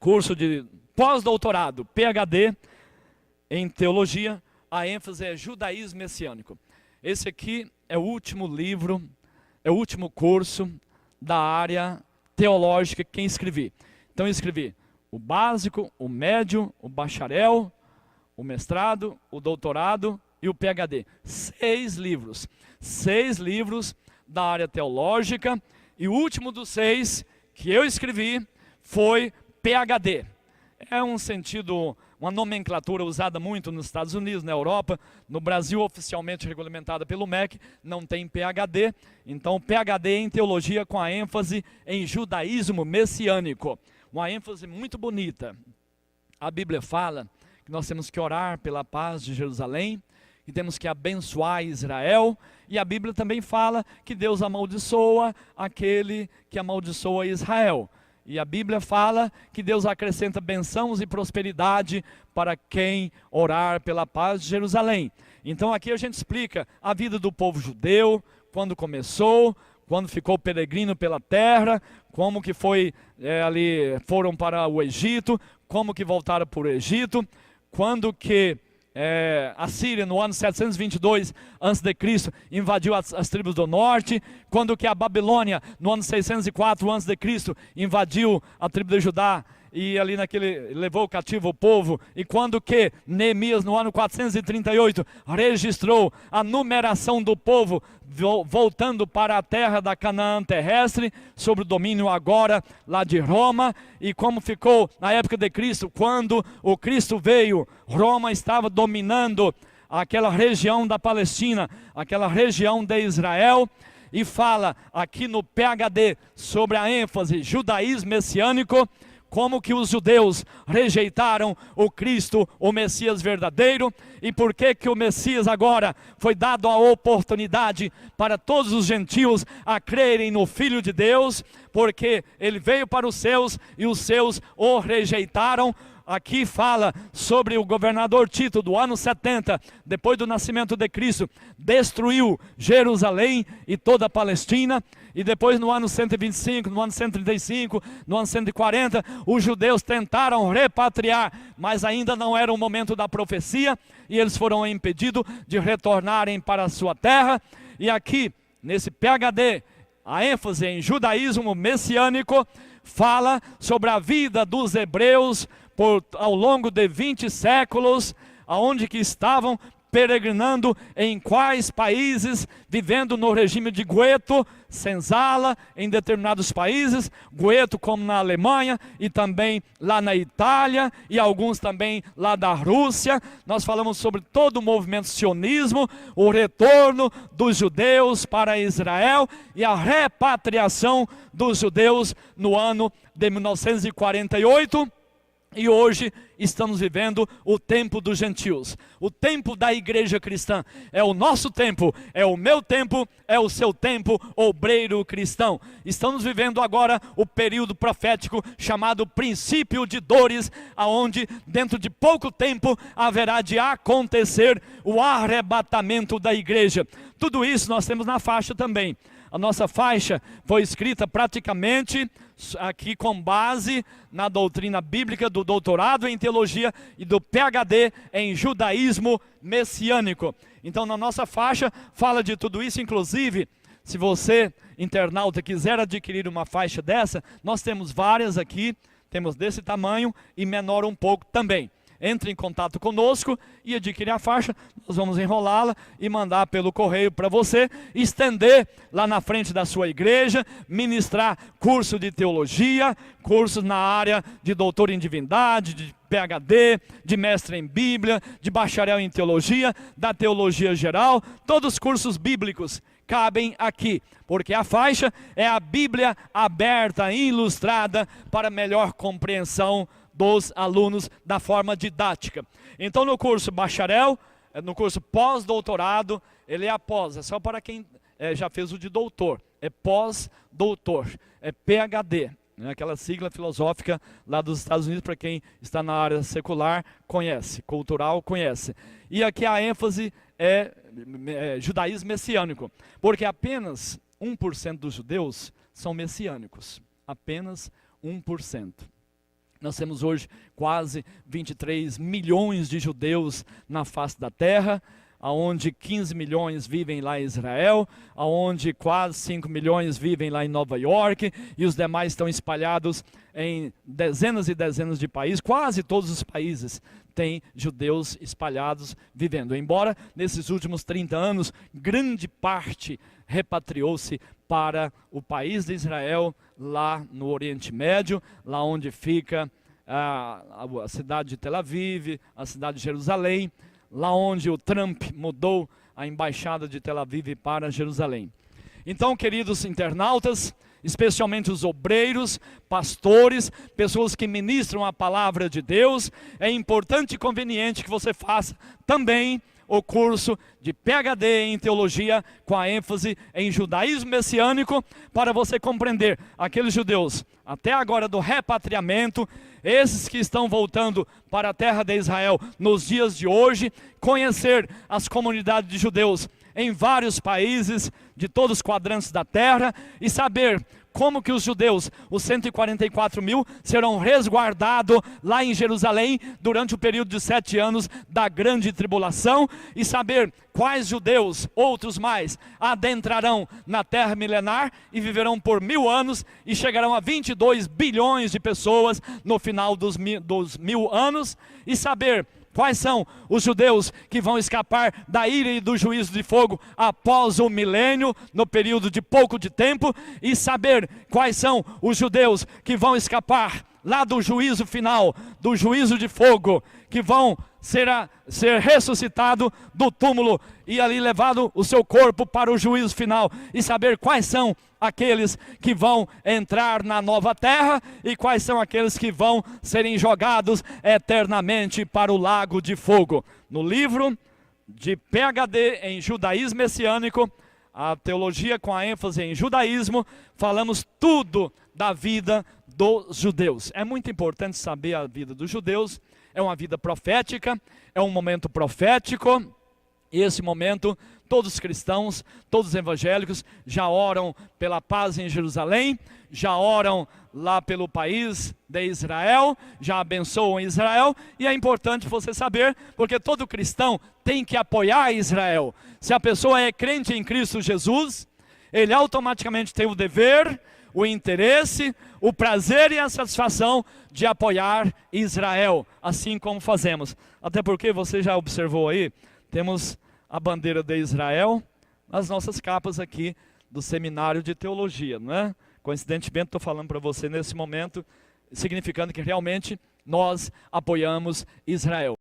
curso de pós-doutorado, PhD, em teologia, a ênfase é judaísmo messiânico. Esse aqui é o último livro, é o último curso da área teológica que escrevi. Então eu escrevi o básico, o médio, o bacharel, o mestrado, o doutorado e o PhD. 6 livros. 6 livros da área teológica, e o último dos 6 que eu escrevi foi PhD. É um sentido, uma nomenclatura usada muito nos Estados Unidos, na Europa. No Brasil, oficialmente regulamentada pelo MEC, não tem PhD. Então, PhD em teologia com a ênfase em judaísmo messiânico. Uma ênfase muito bonita. A Bíblia fala que nós temos que orar pela paz de Jerusalém, que temos que abençoar Israel, e a Bíblia também fala que Deus amaldiçoa aquele que amaldiçoa Israel. E a Bíblia fala que Deus acrescenta bênçãos e prosperidade para quem orar pela paz de Jerusalém. Então aqui a gente explica a vida do povo judeu, quando começou, quando ficou peregrino pela terra, como que foi foram para o Egito, como que voltaram para o Egito, quando que a Síria, no ano 722 a.C., invadiu as tribos do norte, quando que a Babilônia, no ano 604 a.C., invadiu a tribo de Judá, e ali levou cativo o povo, e quando que Neemias, no ano 438, registrou a numeração do povo, voltando para a terra da Canaã terrestre, sob o domínio agora lá de Roma, e como ficou na época de Cristo, quando o Cristo veio, Roma estava dominando aquela região da Palestina, aquela região de Israel, e fala aqui no PhD sobre a ênfase judaísmo messiânico, como que os judeus rejeitaram o Cristo, o Messias verdadeiro, e por que que o Messias agora foi dado a oportunidade para todos os gentios a crerem no Filho de Deus, porque ele veio para os seus e os seus o rejeitaram. Aqui fala sobre o governador Tito, do ano 70, depois do nascimento de Cristo, destruiu Jerusalém e toda a Palestina, e depois no ano 125, no ano 135, no ano 140, os judeus tentaram repatriar, mas ainda não era o momento da profecia, e eles foram impedidos de retornarem para a sua terra. E aqui, nesse PhD, a ênfase em judaísmo messiânico fala sobre a vida dos hebreus ao longo de 20 séculos, aonde que estavam peregrinando, em quais países, vivendo no regime de gueto, senzala em determinados países, gueto como na Alemanha e também lá na Itália, e alguns também lá da Rússia. Nós falamos sobre todo o movimento sionismo, o retorno dos judeus para Israel e a repatriação dos judeus no ano de 1948. E hoje estamos vivendo o tempo dos gentios, o tempo da igreja cristã. É o nosso tempo, é o meu tempo, é o seu tempo, obreiro cristão. Estamos vivendo agora o período profético chamado princípio de dores, aonde dentro de pouco tempo haverá de acontecer o arrebatamento da igreja. Tudo isso nós temos na faixa também. A nossa faixa foi escrita praticamente aqui com base na doutrina bíblica do doutorado em teologia e do PhD em judaísmo messiânico. Então na nossa faixa fala de tudo isso, inclusive se você, internauta, quiser adquirir uma faixa dessa, nós temos várias aqui, temos desse tamanho e menor um pouco também. Entre em contato conosco e adquire a faixa, nós vamos enrolá-la e mandar pelo correio para você, estender lá na frente da sua igreja, ministrar curso de teologia, cursos na área de doutor em divindade, de PhD, de mestre em Bíblia, de bacharel em teologia, da teologia geral, todos os cursos bíblicos cabem aqui, porque a faixa é a Bíblia aberta e ilustrada para melhor compreensão dos alunos da forma didática. Então no curso bacharel, no curso pós-doutorado, ele é após, é só para quem já fez o de doutor, é pós-doutor, é PhD, né? Aquela sigla filosófica lá dos Estados Unidos, para quem está na área secular conhece, cultural conhece. E aqui a ênfase é judaísmo messiânico, porque apenas 1% dos judeus são messiânicos, apenas 1%. Nós temos hoje quase 23 milhões de judeus na face da terra, onde 15 milhões vivem lá em Israel, onde quase 5 milhões vivem lá em Nova York, e os demais estão espalhados em dezenas e dezenas de países. Quase todos os países têm judeus espalhados vivendo. Embora nesses últimos 30 anos, grande parte repatriou-se para o país de Israel, lá no Oriente Médio, lá onde fica a cidade de Tel Aviv, a cidade de Jerusalém, lá onde o Trump mudou a embaixada de Tel Aviv para Jerusalém. Então, queridos internautas, especialmente os obreiros, pastores, pessoas que ministram a palavra de Deus, é importante e conveniente que você faça também o curso de PhD em teologia, com a ênfase em judaísmo messiânico, para você compreender aqueles judeus até agora do repatriamento, esses que estão voltando para a terra de Israel nos dias de hoje, conhecer as comunidades de judeus em vários países de todos os quadrantes da terra e saber como que os judeus, os 144 mil, serão resguardados lá em Jerusalém durante o período de 7 anos da grande tribulação, e saber quais judeus, outros mais, adentrarão na terra milenar e viverão por 1000 anos e chegarão a 22 bilhões de pessoas no final dos 1000 anos, e saber quais são os judeus que vão escapar da ira e do juízo de fogo após o milênio, no período de pouco de tempo, e saber quais são os judeus que vão escapar lá do juízo final, do juízo de fogo, que vão ser ressuscitado do túmulo e ali levado o seu corpo para o juízo final, e saber quais são aqueles que vão entrar na nova terra e quais são aqueles que vão serem jogados eternamente para o lago de fogo. No livro de PhD em judaísmo messiânico, a teologia com a ênfase em judaísmo, falamos tudo da vida dos judeus. É muito importante saber a vida dos judeus. É uma vida profética, é um momento profético, e esse momento todos os cristãos, todos os evangélicos já oram pela paz em Jerusalém, já oram lá pelo país de Israel, já abençoam Israel, e é importante você saber, porque todo cristão tem que apoiar Israel. Se a pessoa é crente em Cristo Jesus, ele automaticamente tem o dever, o interesse, o prazer e a satisfação de apoiar Israel, assim como fazemos. Até porque você já observou aí, temos a bandeira de Israel nas nossas capas aqui do seminário de teologia, não é? Coincidentemente estou falando para você nesse momento, significando que realmente nós apoiamos Israel.